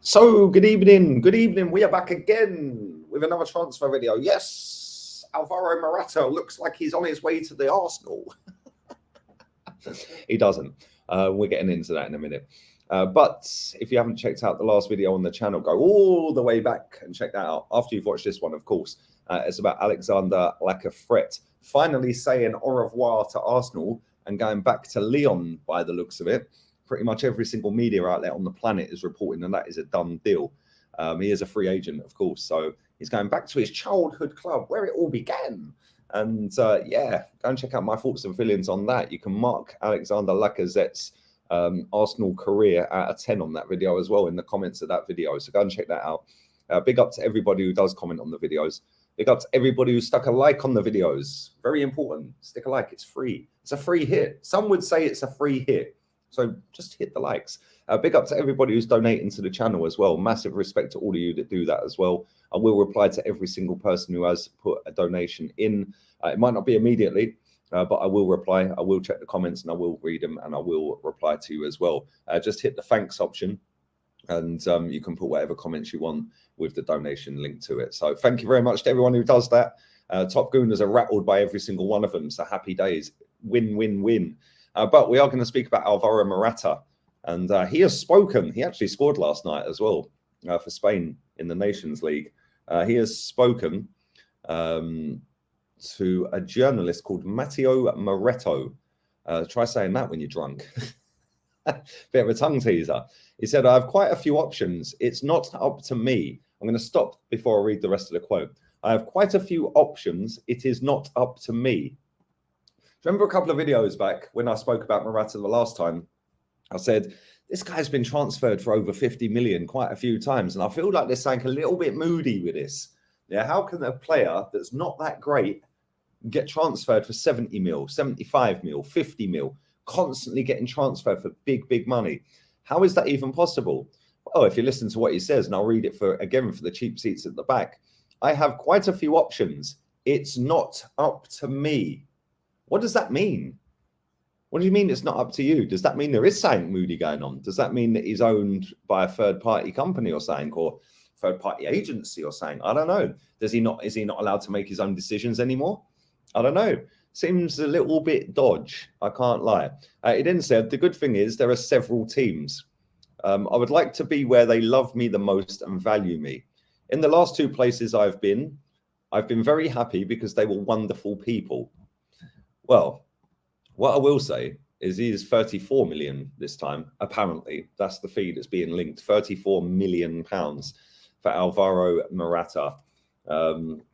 So, good evening. Good evening. We are back again with another transfer video. Yes, Alvaro Morata looks like he's on his way to the Arsenal. He doesn't. We're getting into that in a minute. But if you haven't checked out the last video on the channel, go all the way back and check that out. After you've watched this one, of course. It's about Alexander Lacazette finally saying au revoir to Arsenal and going back to Lyon by the looks of it. Pretty much every single media outlet on the planet is reporting that is a done deal. He is a free agent, of course. So he's going back to his childhood club where it all began. And yeah, go and check out my thoughts and feelings on that. You can mark Alexander Lacazette's Arsenal career out of 10 on that video as well in the comments of that video. So go and check that out. Big up to everybody who does comment on the videos. Big up to everybody who stuck a like on the videos. Very important. Stick a like. It's free. It's a free hit. Some would say it's a free hit. So just hit the likes. Big up to everybody who's donating to the channel as well. Massive respect to all of you that do that as well. I will reply to every single person who has put a donation in. It might not be immediately, but I will reply. I will check the comments and I will read them and I will reply to you as well. Just hit the thanks option and you can put whatever comments you want with the donation link to it. So thank you very much to everyone who does that. Top Gooners are rattled by every single one of them. So happy days. Win, win, win. But we are going to speak about Alvaro Morata. And he has spoken. He actually scored last night as well for Spain in the Nations League. He has spoken to a journalist called Matteo Moretto. Try saying that when you're drunk. Bit of a tongue teaser. He said, I have quite a few options. It's not up to me. I'm going to stop before I read the rest of the quote. I have quite a few options. It is not up to me. Remember a couple of videos back when I spoke about Morata the last time? I said, this guy's been transferred for over 50 million quite a few times. And I feel like they're saying a little bit moody with this. Yeah, how can a player that's not that great get transferred for 70 mil, 75 mil, 50 mil, constantly getting transferred for big, big money? How is that even possible? Oh, if you listen to what he says, and I'll read it again for the cheap seats at the back. I have quite a few options. It's not up to me. What does that mean? What do you mean it's not up to you? Does that mean there is something moody going on? Does that mean that he's owned by a third-party company or something, or third-party agency or something? I don't know. Is he not allowed to make his own decisions anymore? I don't know. Seems a little bit dodge. I can't lie. He then said, the good thing is there are several teams. I would like to be where they love me the most and value me. In the last two places I've been very happy because they were wonderful people. Well, what I will say is he is 34 million this time. Apparently, that's the fee that's being linked. 34 million pounds for Alvaro Morata.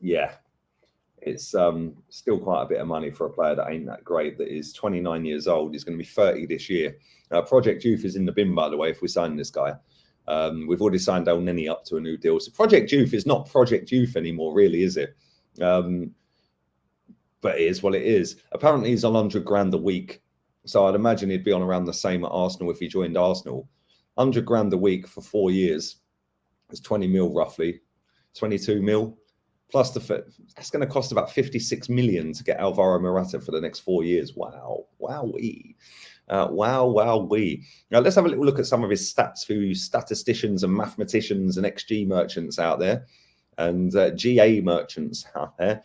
Yeah, it's still quite a bit of money for a player that ain't that great. That is 29 years old. He's going to be 30 this year. Project Youth is in the bin, by the way. If we sign this guy, we've already signed El Neni up to a new deal. So Project Youth is not Project Youth anymore, really, is it? But it is what it is. Apparently, he's on 100 grand a week. So I'd imagine he'd be on around the same at Arsenal if he joined Arsenal. 100 grand a week for 4 years. It's 20 mil roughly. 22 mil. Plus that's going to cost about 56 million to get Alvaro Morata for the next 4 years. Wow. Wowee. Wowee. Now let's have a little look at some of his stats for you statisticians and mathematicians and XG merchants out there. And GA merchants out there.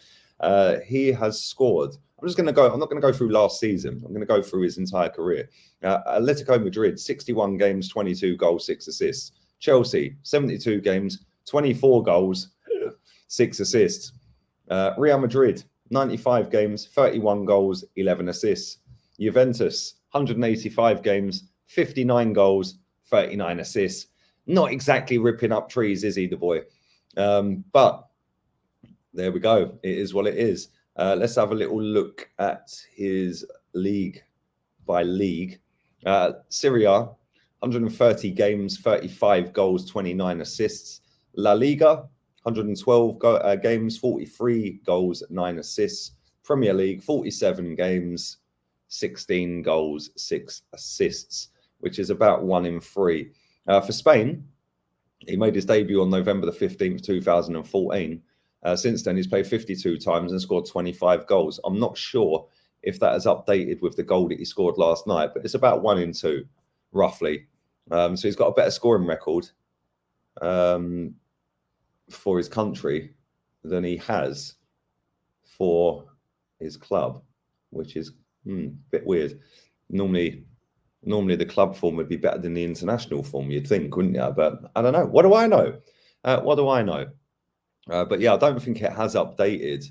He has scored. I'm not going to go through last season. I'm going to go through his entire career. Atletico Madrid, 61 games, 22 goals, 6 assists. Chelsea, 72 games, 24 goals, 6 assists. Real Madrid, 95 games, 31 goals, 11 assists. Juventus, 185 games, 59 goals, 39 assists. Not exactly ripping up trees, is he, the boy? But there we go. It is what it is. Let's have a little look at his league by league. Syria, 130 games, 35 goals, 29 assists. La Liga, 112 games, 43 goals, 9 assists. Premier League, 47 games, 16 goals, 6 assists, which is about 1 in 3. For Spain, he made his debut on November the 15th, 2014. Since then, he's played 52 times and scored 25 goals. I'm not sure if that is updated with the goal that he scored last night, but it's about 1 in 2, roughly. So he's got a better scoring record for his country than he has for his club, which is a bit weird. Normally the club form would be better than the international form, you'd think, wouldn't you? But I don't know. What do I know? What do I know? But yeah, I don't think it has updated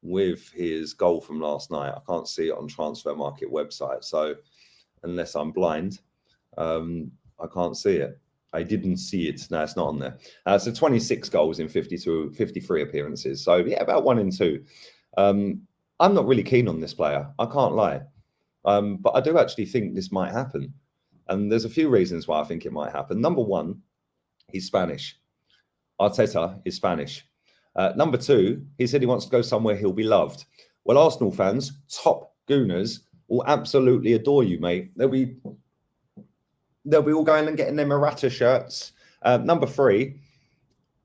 with his goal from last night. I can't see it on Transfer Market website. So unless I'm blind, I can't see it. I didn't see it. No, it's not on there. So 26 goals in 53 appearances. So yeah, about 1 in 2. I'm not really keen on this player. I can't lie. But I do actually think this might happen. And there's a few reasons why I think it might happen. Number one, he's Spanish. Arteta is Spanish. Number two, he said he wants to go somewhere he'll be loved. Well, Arsenal fans, top gooners, will absolutely adore you, mate. They'll be all going and getting their Morata shirts. Number three,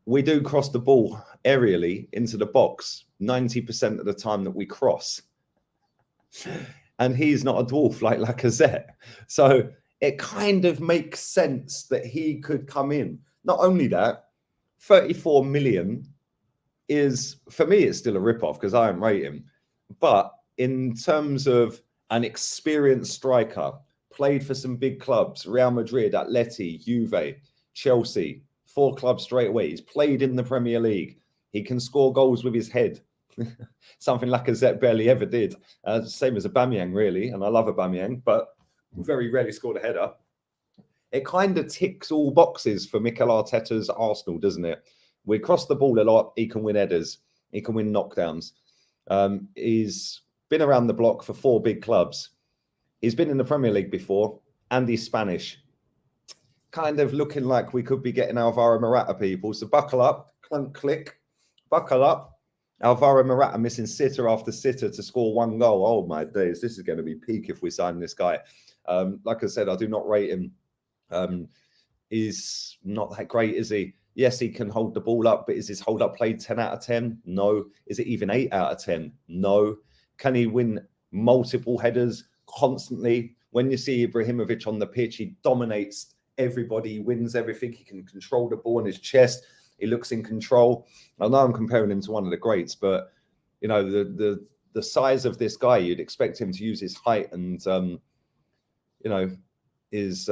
we do cross the ball aerially into the box 90% of the time that we cross. And he's not a dwarf like Lacazette. So it kind of makes sense that he could come in. Not only that, 34 million is, for me, it's still a rip-off because I don't rate him. But in terms of an experienced striker, played for some big clubs, Real Madrid, Atleti, Juve, Chelsea, 4 clubs straight away. He's played in the Premier League. He can score goals with his head. Something Lacazette barely ever did. Same as Aubameyang, really. And I love Aubameyang, but very rarely scored a header. It kind of ticks all boxes for Mikel Arteta's Arsenal, doesn't it? We cross the ball a lot. He can win headers. He can win knockdowns. He's been around the block for 4 big clubs. He's been in the Premier League before, and he's Spanish. Kind of looking like we could be getting Alvaro Morata, people. So buckle up, clunk, click, buckle up. Alvaro Morata missing sitter after sitter to score 1 goal. Oh, my days. This is going to be peak if we sign this guy. Like I said, I do not rate him. He's not that great, is he? Yes, he can hold the ball up, but is his hold up play 10 out of 10? No. Is it even 8 out of 10? No. Can he win multiple headers constantly? When you see Ibrahimovic on the pitch, he dominates everybody, he wins everything. He can control the ball in his chest. He looks in control. I know I'm comparing him to one of the greats, but you know, the size of this guy, you'd expect him to use his height and you know, his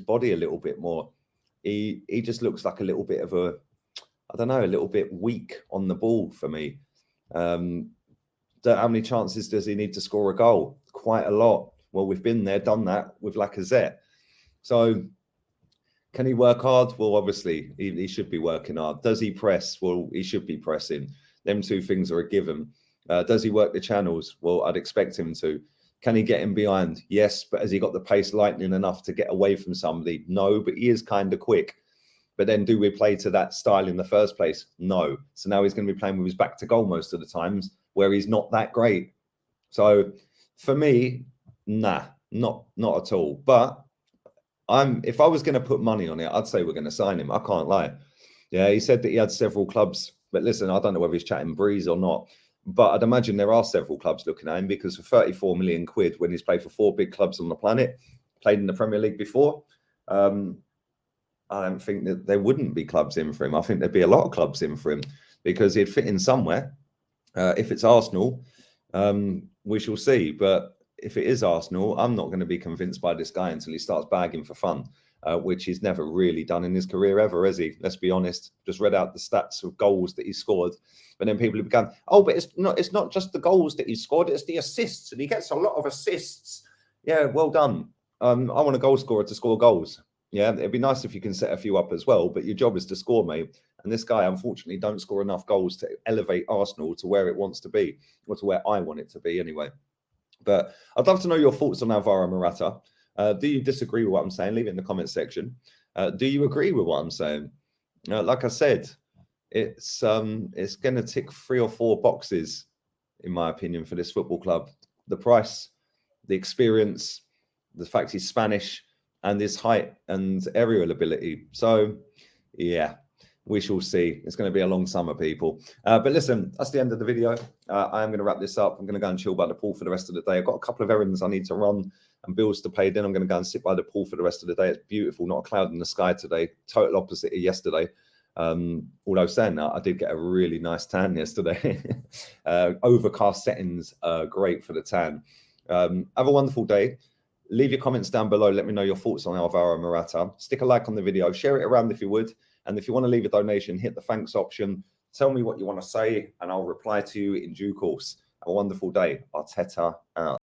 body a little bit more. He just looks like a little bit of a, I don't know, a little bit weak on the ball for me. How many chances does he need to score a goal? Quite a lot. Well, we've been there, done that with Lacazette. So can he work hard? Well, obviously, he should be working hard. Does he press? Well, he should be pressing. Them 2 things are a given. Does he work the channels? Well, I'd expect him to. Can he get in behind? Yes, but has he got the pace lightning enough to get away from somebody? No, but he is kind of quick. But then do we play to that style in the first place? No. So now he's going to be playing with his back to goal most of the times where he's not that great. So for me, nah, not at all. But if I was going to put money on it, I'd say we're going to sign him. I can't lie. Yeah, he said that he had several clubs. But listen, I don't know whether he's chatting breeze or not. But I'd imagine there are several clubs looking at him because for 34 million quid, when he's played for 4 big clubs on the planet, played in the Premier League before, I don't think that there wouldn't be clubs in for him. I think there'd be a lot of clubs in for him because he'd fit in somewhere. If it's Arsenal, we shall see. But if it is Arsenal, I'm not going to be convinced by this guy until he starts bagging for fun, which he's never really done in his career ever, has he? Let's be honest. Just read out the stats of goals that he scored. But then people have begun, oh, but it's not just the goals that he scored, it's the assists. And he gets a lot of assists. Yeah, well done. I want a goal scorer to score goals. Yeah, it'd be nice if you can set a few up as well, but your job is to score, mate. And this guy, unfortunately, don't score enough goals to elevate Arsenal to where it wants to be, or to where I want it to be anyway. But I'd love to know your thoughts on Alvaro Morata. Do you disagree with what I'm saying? Leave it in the comment section. Do you agree with what I'm saying? Like I said, it's going to tick 3 or 4 boxes, in my opinion, for this football club. The price, the experience, the fact he's Spanish, and his height and aerial ability. So, yeah, we shall see. It's going to be a long summer, people. But listen, that's the end of the video. I am going to wrap this up. I'm going to go and chill by the pool for the rest of the day. I've got a couple of errands I need to run. and bills to pay. Then I'm going to go and sit by the pool for the rest of the day. It's beautiful, not a cloud in the sky today. Total opposite of yesterday. Although saying that, I did get a really nice tan yesterday. Overcast settings are great for the tan. Have a wonderful day. Leave your comments down below. Let me know your thoughts on Alvaro Morata. Stick a like on the video. Share it around if you would. And if you want to leave a donation, hit the thanks option. Tell me what you want to say, and I'll reply to you in due course. Have a wonderful day. Arteta out.